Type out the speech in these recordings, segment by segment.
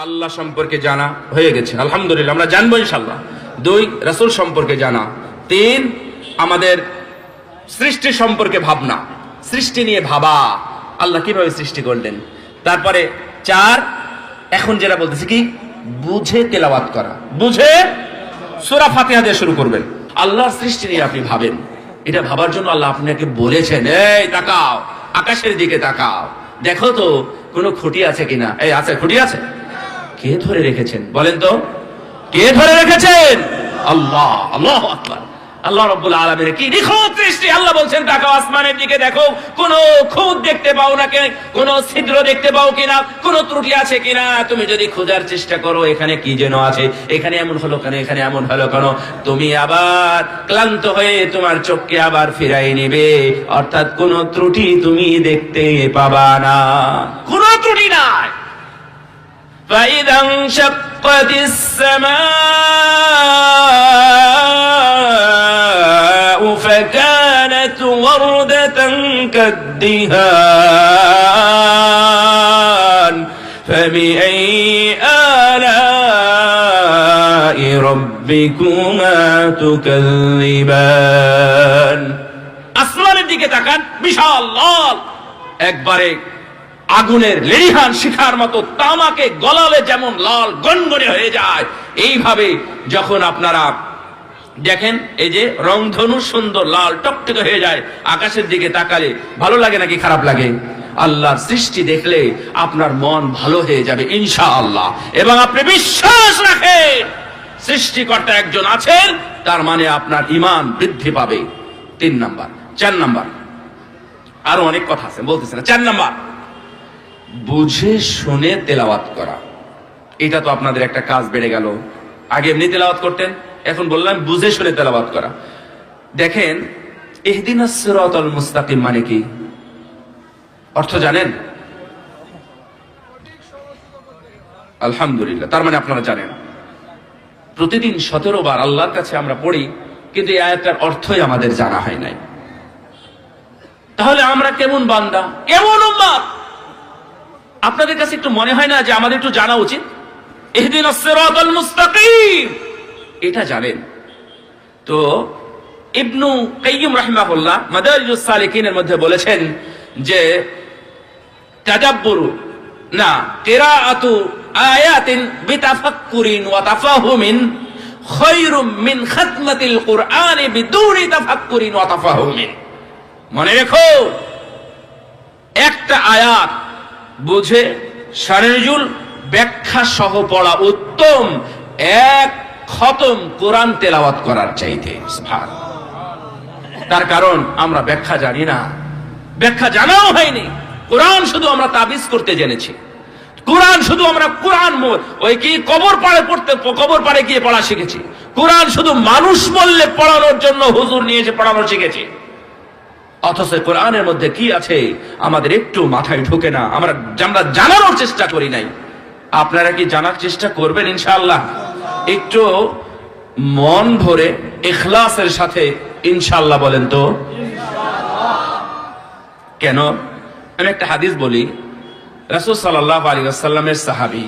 আল্লাহ সম্পর্কে জানা হয়ে গেছে, আলহামদুলিল্লাহ, আমরা জানবো ইনশাআল্লাহ। 2, রাসূল সম্পর্কে জানা। 3, আমাদের সৃষ্টি সম্পর্কে ভাবনা, সৃষ্টি নিয়ে ভাবা, আল্লাহ কিভাবে সৃষ্টি করলেন। তারপরে 4, এখন যেটা বলতেছি কি, বুঝে তেলাওয়াত করা, বুঝে সূরা ফাতিহা দিয়ে শুরু করবেন। আল্লাহর সৃষ্টি নিয়ে আপনি ভাবেন, এটা ভাবার জন্য আল্লাহ আপনাকে বলেছেন, এই তাকাও, আকাশের দিকে তাকাও, দেখো তো কোনো খুঁটি আছে কিনা। এই আছে, খুঁটি আছে? কে ধরে রেখেছেন বলেন তো, কে ধরে রেখেছেন? আল্লাহ। আল্লাহু আকবার। আল্লাহ রাব্বুল আলামিনের কি নিখুঁত সৃষ্টি। আল্লাহ বলছেন তাকাও আসমানের দিকে, দেখো কোন খুঁত দেখতে পাও নাকি, কোন ছিদ্র দেখতে পাও কিনা, কোন ত্রুটি আছে কিনা। তুমি যদি খোঁজার চেষ্টা করো এখানে কি যেন আছে, এখানে এমন হলো কেন, এখানে এমন হলো কেন, তুমি আবার ক্লান্ত হয়ে তোমার চোখকে আবার ফিরাই নেবে, অর্থাৎ কোন ত্রুটি তুমি দেখতে পাবা না, কোন ত্রুটি নাই। فإذا انشقت السماء فكانت وردة كالدهان فبأي آلاء ربكما تكذبان। আসমানের দিকে তাকান, বিশাল লাল একবারে আগুনের লেলিহান শিখার মতো, তামাকে গলালে যেমন লাল গনগনে হয়ে যায়, এইভাবে যখন আপনারা দেখেন এই যে রংধনু সুন্দর লাল টকটকে হয়ে যায়, আকাশের দিকে তাকালে ভালো লাগে নাকি খারাপ লাগে? আল্লাহর সৃষ্টি দেখলে আপনার মন ভালো হয়ে যাবে ইনশাআল্লাহ, এবং আপনি বিশ্বাস রাখেন সৃষ্টিকর্তা একজন আছেন, তার মানে আপনার ঈমান বৃদ্ধি পাবে। 3 নাম্বার। 4 নাম্বার, আরো অনেক কথা আছে বলতেছে না। 4 নাম্বার, বুঝে শুনে তেলাওয়াত করা। এটা তো আপনাদের একটা কাজ বেড়ে গেল। আগে এমনি তেলাওয়াত করতেন, এখন বললাম বুঝে শুনে তেলাওয়াত করা। দেখেন ইহদিনাস সিরাতাল মুস্তাকিম মানে কি, অর্থ জানেন? আলহামদুলিল্লাহ, তার মানে আপনারা জানেন। প্রতিদিন 17 বার আল্লাহর কাছে আমরা পড়ি, কিন্তু এই আয়াতটার অর্থই আমাদের জানা হয় নাই। তাহলে আমরা কেমন বান্দা, কেমন উম্মত? আপনাদের কাছে একটু মনে হয় না যে আমাদের একটু জানা উচিত? ইহদিনাস সিরাতাল মুস্তাকিম, এটা জানেন তো? ইবনু কাইয়্যিম রাহিমাহুল্লাহ মাদারিজুস সালিকিনের মধ্যে বলেছেন যে তাদাব্বুরু না কিরাআতু আয়াতিন বিতাফাক্কুরিন ওয়া তাফাহুমিন খায়রুম মিন খাতমাতিল কুরআনি বিদুনি তাফাক্কুরিন ওয়া তাফাহুমিন। মনে রেখো, একটা আয়াত বুঝে শারীরুল ব্যাখ্যা সহ পড়া উত্তম এক খতম কোরআন তেলাওয়াত করার চাইতে। সুবহানাল্লাহ। তার কারণ আমরা ব্যাখ্যা জানি না, ব্যাখ্যা জানাও হয়নি। কোরআন শুধু আমরা তাবিজ করতে জেনেছি, কোরআন শুধু আমরা কোরআন ওই কি কবর পাড়ে পড়তে, কবর পাড়ে গিয়ে পড়া শিখেছি। কোরআন শুধু মানুষ বললে পড়ানোর জন্য হুজুর নিয়ে এসে পড়ানো শিখেছি। অথচ কোরআনের মধ্যে কি আছে আমাদের একটু মাথায় ঢোকে না, আমরা জানানোর চেষ্টা করি নাই। আপনারা কি জানার চেষ্টা করবেন ইনশাআল্লাহ? একটু মন ভরে ইখলাসের সাথে ইনশাআল্লাহ বলেন তো। কেন? আমি একটা হাদিস বলি। রাসূল সাল্লাল্লাহু আলাইহি ওয়াসাল্লামের সাহাবী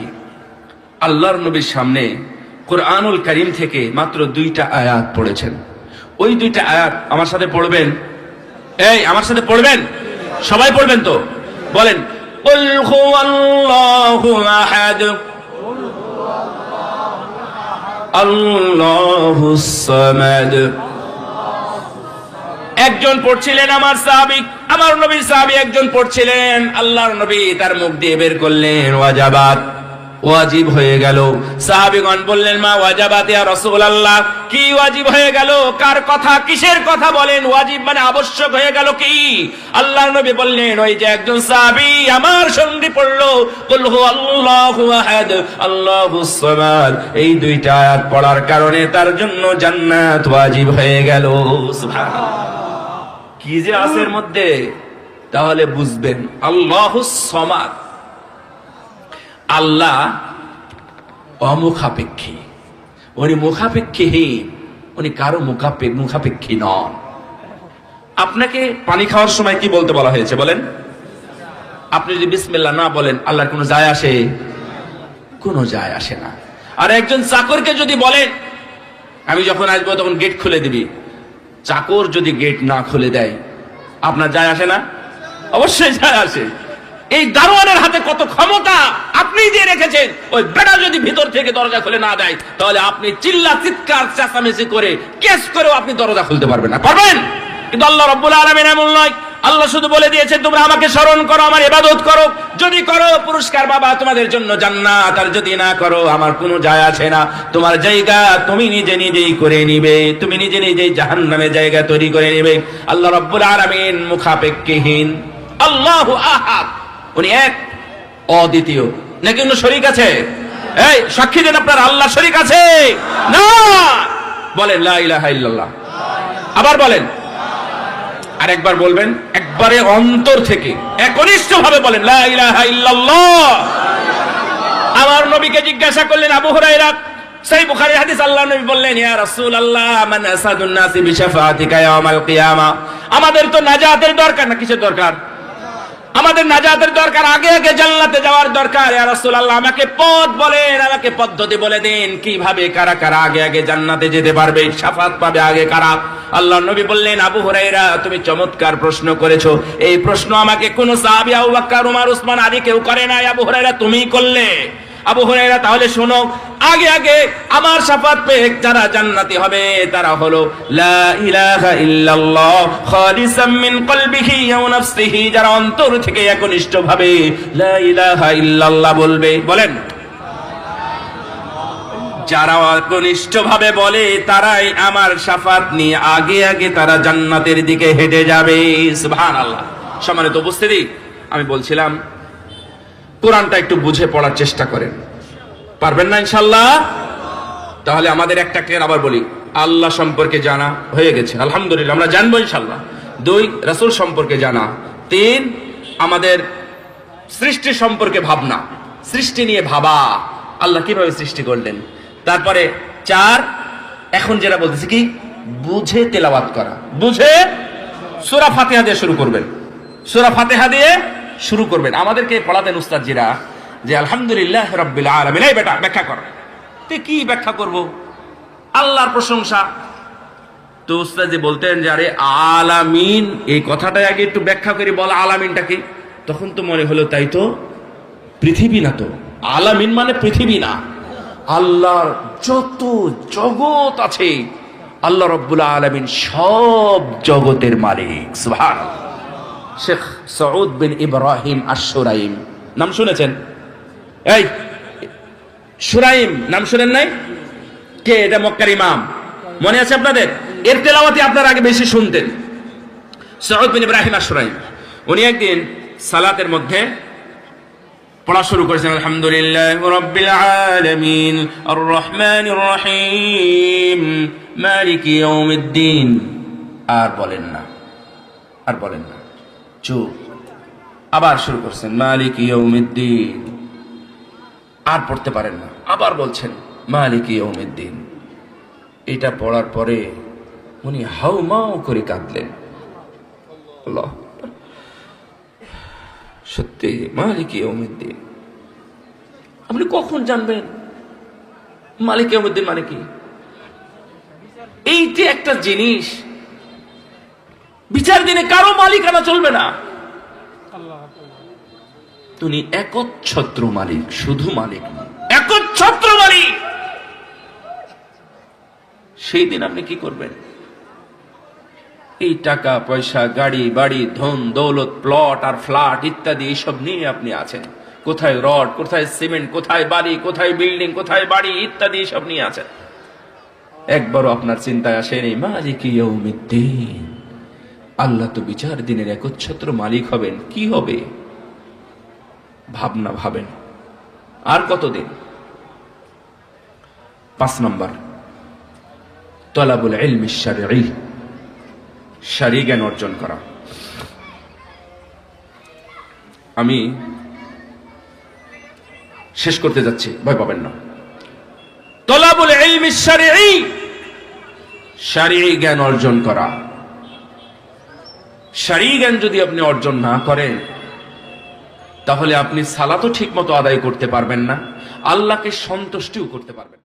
আল্লাহর নবীর সামনে কুরআনুল কারীম থেকে মাত্র 2টা আয়াত পড়েছেন। ওই 2টা আয়াত আমার সাথে পড়বেন। এই আমার সাথে পড়বেন, সবাই পড়বেন তো? বলেন, কুল হুয়াল্লাহু আহাদ আল্লাহুস সামাদ। একজন পড়ছিলেন আমার সাহাবী, আমার নবীর সাহাবী একজন পড়ছিলেন, আল্লাহর নবী তার মুখ দিয়ে বের করলেন ওয়াজাবাত, ওয়াজিব হয়ে গেল। সাহাবীগণ বললেন, মা ওয়াজাবাত ইয়া রাসূলুল্লাহ, কি ওয়াজিব হয়ে গেল? কার কথা, কিসের কথা বলেন? ওয়াজিব মানে আবশ্যক হয়ে গেল কি? আল্লাহর নবী বললেন, ওই যে একজন সাহাবী আমার সঙ্গে পড়লো কুল হুয়াল্লাহু আহাদ আল্লাহুস সামাদ, এই 2টা আয়াত পড়ার কারণে তার জন্য জান্নাত ওয়াজিব হয়ে গেল। সুবহানাল্লাহ, কি যে আছে এর মধ্যে। তাহলে বুঝবেন আল্লাহুস সামাদ, আল্লাহ অমুখাপেক্ষী, উনি মুখাপেক্ষীহীন, উনি কারো মুখাপেক্ষী নন। আপনাকে পানি খাওয়ার সময় কি বলতে বলা হয়েছে বলেন? আপনি যদি বিসমিল্লাহ না বলেন আল্লাহর কোনো যায় আসে? কোনো যায় আসে না। আর একজন চাকরকে যদি বলেন আমি যখন আসবো তখন গেট খুলে দিবি, চাকর যদি গেট না খুলে দেয় আপনার যায় আসে না? অবশ্যই যায় আসে। এই দারোয়ানের হাতে কত ক্ষমতা আপনি দিয়ে রেখেছেন, ওই বেটা যদি ভিতর থেকে দরজা খুলে না দেয় তাহলে আপনি চিল্লা চিৎকার চেঁচামেচি করে কেস করেও আপনি দরজা খুলতে পারবেন না, পারবেন? কিন্তু আল্লাহ রাব্বুল আলামিন এমন নয়। আল্লাহ শুধু বলে দিয়েছেন তোমরা আমাকে স্মরণ করো, আমার ইবাদত করো, যদি করো পুরস্কার বাবা তোমাদের জন্য জান্নাত, আর যদি না করো আমার কোনো যায় আসে না। তোমার জায়গা তুমি নিজে নিজেই করে নিবে, তুমি নিজে নিজেই জাহান্নামের জায়গা তৈরি করে নিবে। আল্লাহ রাব্বুল আলামিন মুখাপেক্ষীহীন, আল্লাহু আহাদ, উনি এক, অদ্বিতীয়। নাকি অন্য শরীক আছে? এই সাক্ষী দেন আপনার আল্লাহ শরীক আছে না? বলেন লা ইলাহা ইল্লাল্লাহ। আবার বলেন, আরেকবার বলবেন, একবারে অন্তর থেকে একনিষ্ঠ ভাবে বলেন লা ইলাহা ইল্লাল্লাহ। আমার নবীকে জিজ্ঞাসা করলেন আবু হুরায়রা, সহিহ বুখারী হাদিস, আল্লাহ নবী বললেন ইয়া রাসূলুল্লাহ মান আসাদুন নাসি বিশাফাতিকা ইয়াউমাল কিয়ামা। আমাদের তো নাজাতের দরকার না, কিসের দরকার? আমাদের নাজাতের দরকার, আগে আগে জান্নাতে যাওয়ার দরকার। ইয়া রাসূলুল্লাহ আমাকে পথ বলেন, আমাকে পদ্ধতি বলে দিন, কিভাবে কারা কারা আগে আগে জান্নাতে যেতে পারবে, শাফাত পাবে আগে কারা? আল্লাহ নবী বললেন আবু হুরায়রা তুমি চমৎকার প্রশ্ন করেছো, এই প্রশ্ন আমাকে কোন সাহাবী আবু বকর ওমর ওসমান আদি কেউ করে নাই, আবু হুরায়রা তুমিই করলে। আবু হুরায়রা তাহলে শোনো, আগে আগে আমার শাফাত পেয়ে যারা জান্নাতি হবে তারা হলো লা ইলাহা ইল্লাল্লাহ খালিসাম মিন কলবিহি ওয়া নাফসিহি, যারা অন্তর থেকে একনিষ্ঠভাবে লা ইলাহা ইল্লাল্লাহ বলবে। বলেন, যারা একনিষ্ঠভাবে বলে তারাই আমার শাফাত নিয়ে আগে আগে তারা জান্নাতের দিকে হেঁটে যাবে। সুবহানাল্লাহ। সম্মানিত উপস্থিতি, আমি বলছিলাম কোরআনটা একটু বুঝে পড়ার চেষ্টা করেন, পারবেন না ইনশাআল্লাহ? তাহলে আমাদের একটা আবার বলি, আল্লাহ সম্পর্কে জানা হয়ে গেছে আলহামদুলিল্লাহ, আমরা জানবো ইনশাআল্লাহ। 2 রাসূল সম্পর্কে জানা। 3 আমাদের সৃষ্টি সম্পর্কে ভাবনা, সৃষ্টি নিয়ে ভাবা, আল্লাহ কিভাবে সৃষ্টি করলেন। তারপরে 4 এখন যেটা বলতেছি কি, বুঝে তেলাওয়াত করা, বুঝে সূরা ফাতিহা দিয়ে শুরু করবেন, সূরা ফাতিহা দিয়ে শুরু করবেন। আমাদেরকে পড়াতেন উস্তাদজিরা যে আলহামদুলিল্লাহ রাব্বিল আলামিন, এই বেটা ব্যাখ্যা কর। তুই কি ব্যাখ্যা করব? আল্লাহর প্রশংসা। তো উস্তাদজি বলতেন যে আরে আলামিন এই কথাটা আগে একটু ব্যাখ্যা করি, বল আলামিনটা কি। তখন তো মনে হলো তাই তো, পৃথিবী না তো, আলামিন মানে পৃথিবী না, আল্লাহর যত জগৎ আছে আল্লাহ রাব্বুল আলামিন সব জগতের মালিক। সুবহানাল্লাহ। শেখ সউদ বিন ইব্রাহিম আশ-শুরাইম নাম শুনেছেন? এই শুরাইম নাম শুনেন নাই? কে এটা? মক্কার ইমাম, মনে আছে আপনাদের? এর তেলাওয়াতি আপনারা আগে বেশি শুনতেন। সউদ বিন ইব্রাহিম আশ-শুরাইম উনি একদিন সালাতের মধ্যে পড়া শুরু করেছেন আলহামদুলিল্লাহ রাব্বিল আলামিন আর রহমানির রহিম মালিকি ইয়াউমিদ্দিন। আর বলেন না, আর বলেন না, চুপ। আবার শুরু করছেন মালিকি ইয়াউমিদ্দিন, আর পড়তে পারেন না, আবার বলছেন মালিকি ইয়াউমিদ্দিন। এটা পড়ার পরে উনি হাউমাউ করে কাঁদলেন। আল্লাহ, সত্যি মালিকি ইয়াউমিদ্দিন। আপনি কখন জানবেন মালিকি ইয়াউমিদ্দিন মানে কি? এইটি একটা জিনিস, বিচার দিনে কারো মালিকানা চলবে না, তিনি একচ্ছত্র মালিক, শুধু মালিক না, একচ্ছত্র মালিক। সেই দিন আপনি কি করবেন? এই টাকা পয়সা, গাড়ি বাড়ি, ধন দৌলত, প্লট আর ফ্ল্যাট ইত্যাদি এইসব নিয়ে আপনি আছেন। কোথায় রড, কোথায় সিমেন্ট, কোথায় বাড়ি, কোথায় বিল্ডিং, কোথায় বাড়ি ইত্যাদি সব নিয়ে আছেন। একবারও আপনার চিন্তায় আসেনি মালিকি ইয়াউমিদ্দিন, আল্লাহ তো বিচার দিনের একচ্ছত্র মালিক হবেন, কি হবে? ভাবনা ভাবেন। আর কতদিন? 5 নম্বর তলাবুল ইলমি শারঈ, শারঈ জ্ঞান অর্জন করা। আমি শেষ করতে যাচ্ছি, ভয় পাবেন না। তলাবুল ইলমি শারঈ, শারঈ জ্ঞান অর্জন করা। শারঈ জ্ঞান যদি আপনি অর্জন না করেন তাহলে আপনি সালাতও ঠিক মতো আদায় করতে পারবেন না, আল্লাহকে সন্তুষ্টিও করতে পারবেন।